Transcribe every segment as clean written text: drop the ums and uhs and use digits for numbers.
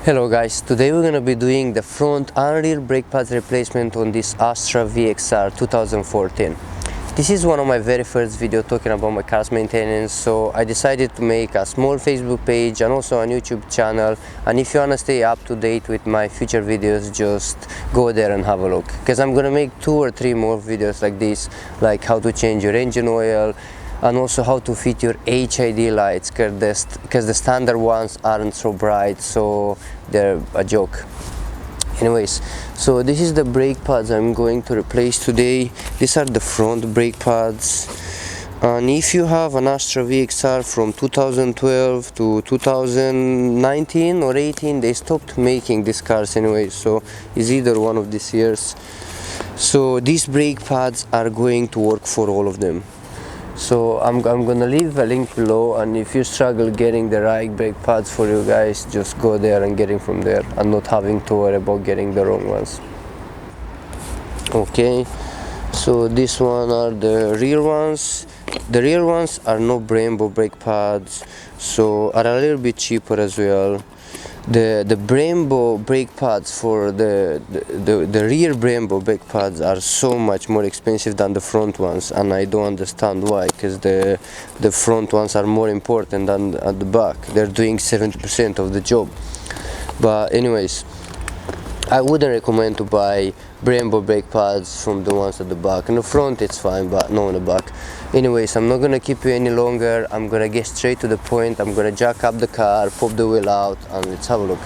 Hello guys, today we're gonna be doing the front and rear brake pads replacement on this Astra VXR 2014. This is one of my very first video talking about my car's maintenance, so I decided to make a small Facebook page and also a YouTube channel, and if you wanna stay up to date with my future videos, just go there and have a look, because I'm gonna make 2 or 3 more videos like this, like how to change your engine oil and also how to fit your HID lights, because the standard ones aren't so bright, so they're a joke. Anyways, so this is the brake pads I'm going to replace today. These are the front brake pads, and if you have an Astra VXR from 2012 to 2019 or 18, they stopped making these cars anyway, so it's either one of these years. So these brake pads are going to work for all of them. So I'm gonna leave a link below, and if you struggle getting the right brake pads for you guys, just go there and get it from there and not having to worry about getting the wrong ones. Okay, so this one are the rear ones. The rear ones are no Brembo brake pads, so are a little bit cheaper as well. The Brembo brake pads for the rear Brembo brake pads are so much more expensive than the front ones, and I don't understand why, because the front ones are more important than at the back. They're doing 70% of the job. But anyways, I wouldn't recommend to buy Brembo brake pads from the ones at the back. In the front it's fine, but no in the back. Anyways, I'm not gonna keep you any longer. I'm gonna get straight to the point. I'm gonna jack up the car, pop the wheel out, and let's have a look.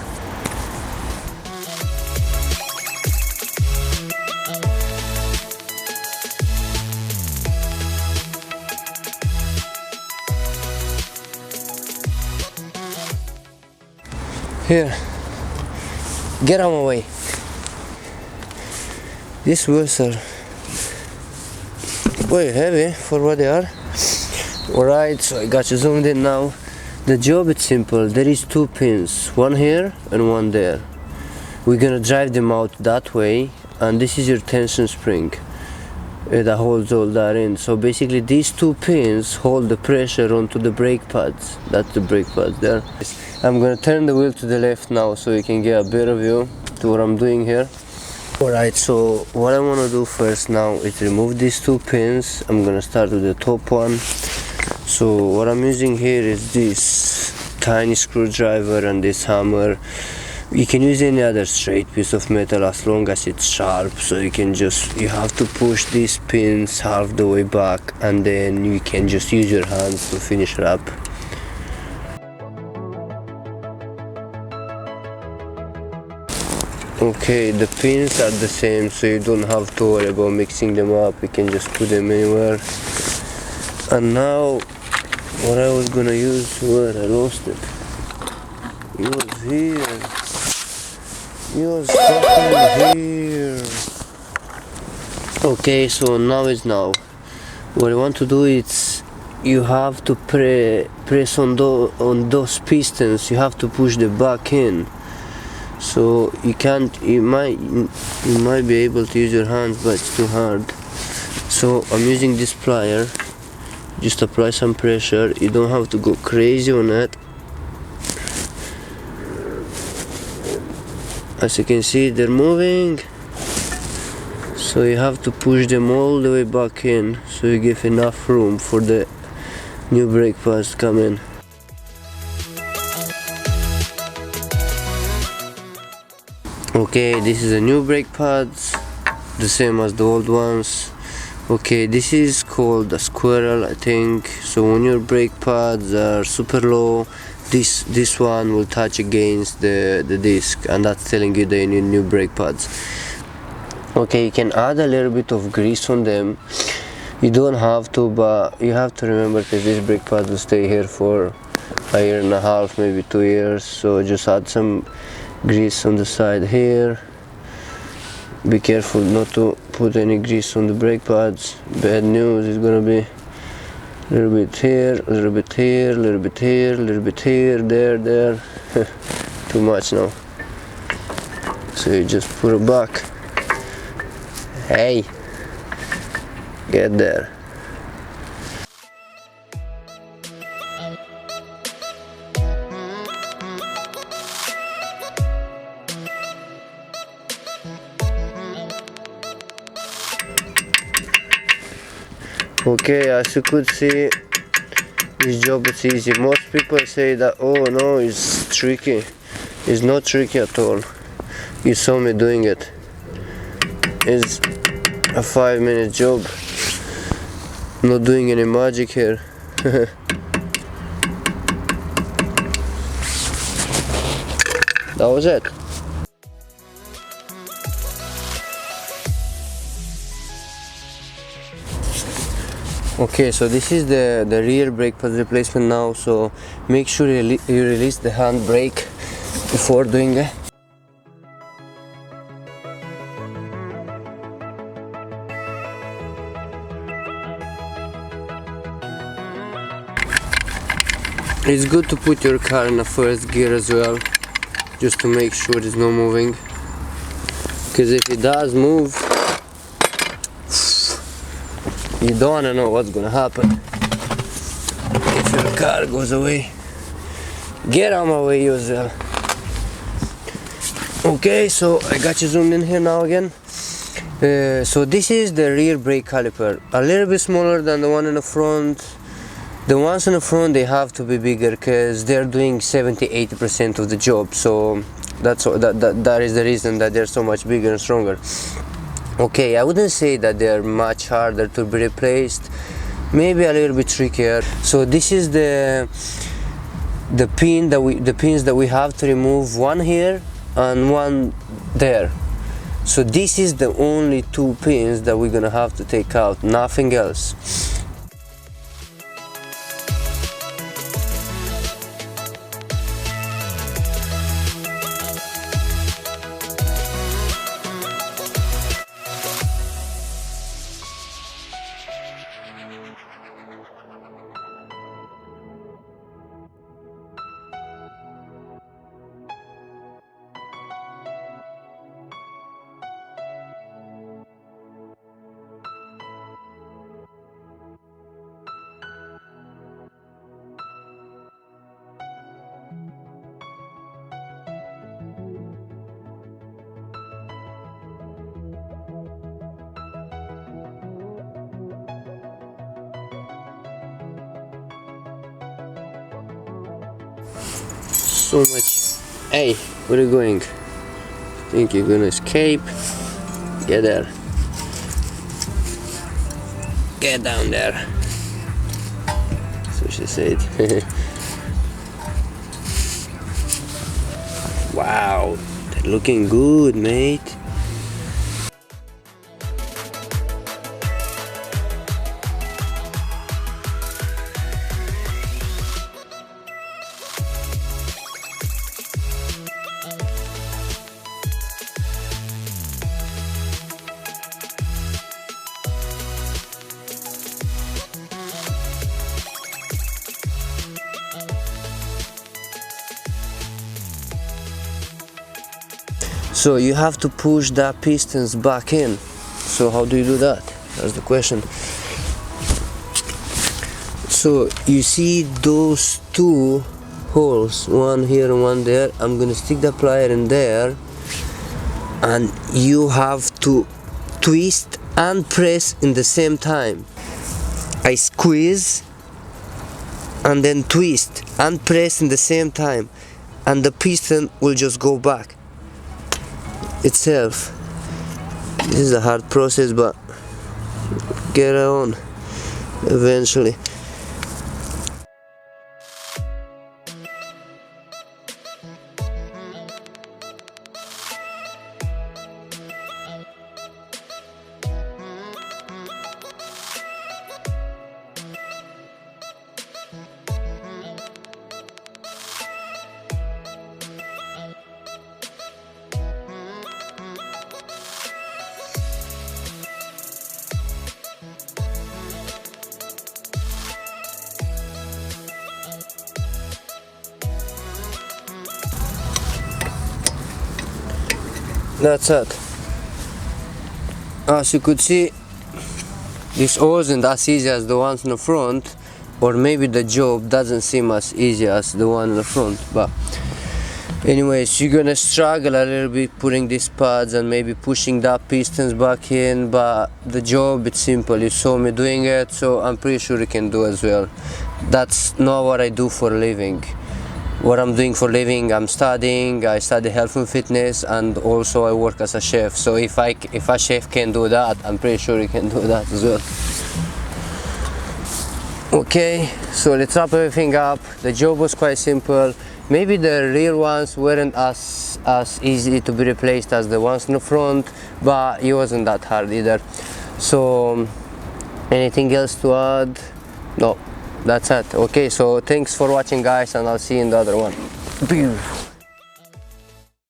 Here, get out of my way. These wheels are quite heavy for what they are. Alright, so I got you zoomed in now. The job is simple. There is 2 pins, one here and one there. We're gonna drive them out that way, and this is your tension spring that holds all that in. So basically these 2 pins hold the pressure onto the brake pads. That's the brake pads there. I'm gonna turn the wheel to the left now so you can get a better view to what I'm doing here. Alright, so what I want to do first now is remove these 2 pins. I'm gonna start with the top one. So what I'm using here is this tiny screwdriver and this hammer. You can use any other straight piece of metal as long as it's sharp, so you have to push these pins half the way back, and then you can just use your hands to finish it up. Okay, the pins are the same, so you don't have to worry about mixing them up. You can just put them anywhere. And now, what I was gonna use, where I lost it. It was here. It was fucking here. Okay, so now is now. What I want to do is, you have to press on those pistons. You have to push the back in. So you might be able to use your hands, but it's too hard. So I'm using this plier. Just apply some pressure. You don't have to go crazy on it. As you can see, they're moving, so you have to push them all the way back in, so you give enough room for the new brake pads to come in. Okay, this is the new brake pads, the same as the old ones. Okay, this is called a squirrel, I think. So when your brake pads are super low, this one will touch against the disc, and that's telling you they need new brake pads. Okay, you can add a little bit of grease on them. You don't have to, but you have to remember, because this brake pad will stay here for a year and a half, maybe 2 years. So just add some grease on the side here. Be careful not to put any grease on the brake pads. Bad news is gonna be a little bit here, a little bit here, a little bit here, a little bit here, there. Too much now. So you just put it back. Hey, get there. Okay, as you could see, this job is easy. Most people say that, oh no, it's tricky. It's not tricky at all. You saw me doing it. It's a 5-minute job. Not doing any magic here. That was it. Okay, so this is the rear brake pad replacement now, so make sure you release the hand brake before doing it. It's good to put your car in the first gear as well, just to make sure it's not moving, because if it does move, you don't want to know what's gonna happen if your car goes away. Get out of my way, yourself. Okay, so I got you zoomed in here now again. So this is the rear brake caliper, a little bit smaller than the one in the front. The ones in the front, they have to be bigger because they're doing 70-80% of the job, so that is the reason that they're so much bigger and stronger. Okay, I wouldn't say that they're much harder to be replaced, maybe a little bit trickier. So this is the pins that we have to remove, one here and one there. So this is the only 2 pins that we're gonna have to take out, nothing else. So much. Hey, where are you going? Think you're gonna escape? Get there. Get down there. So she said. Wow, they're looking good, mate. So you have to push the pistons back in. So how do you do that? That's the question. So you see those 2 holes, one here and one there. I'm gonna stick the plier in there, and you have to twist and press in the same time. I squeeze and then twist and press in the same time, and the piston will just go back itself. This is a hard process, but get on eventually. That's it. As you could see, this wasn't as easy as the ones in the front, or maybe the job doesn't seem as easy as the one in the front, but Anyways, you're gonna struggle a little bit putting these pads and maybe pushing the pistons back in, but the job, it's simple. You saw me doing it, so I'm pretty sure you can do as well. That's not what I do for a living. What I'm doing for a living, I'm studying. I study health and fitness, and also I work as a chef. So if a chef can do that, I'm pretty sure you can do that as well. Okay, so let's wrap everything up. The job was quite simple. Maybe the rear ones weren't as easy to be replaced as the ones in the front, but it wasn't that hard either. So anything else to add? No, that's it. Okay, so thanks for watching, guys, and I'll see you in the other one.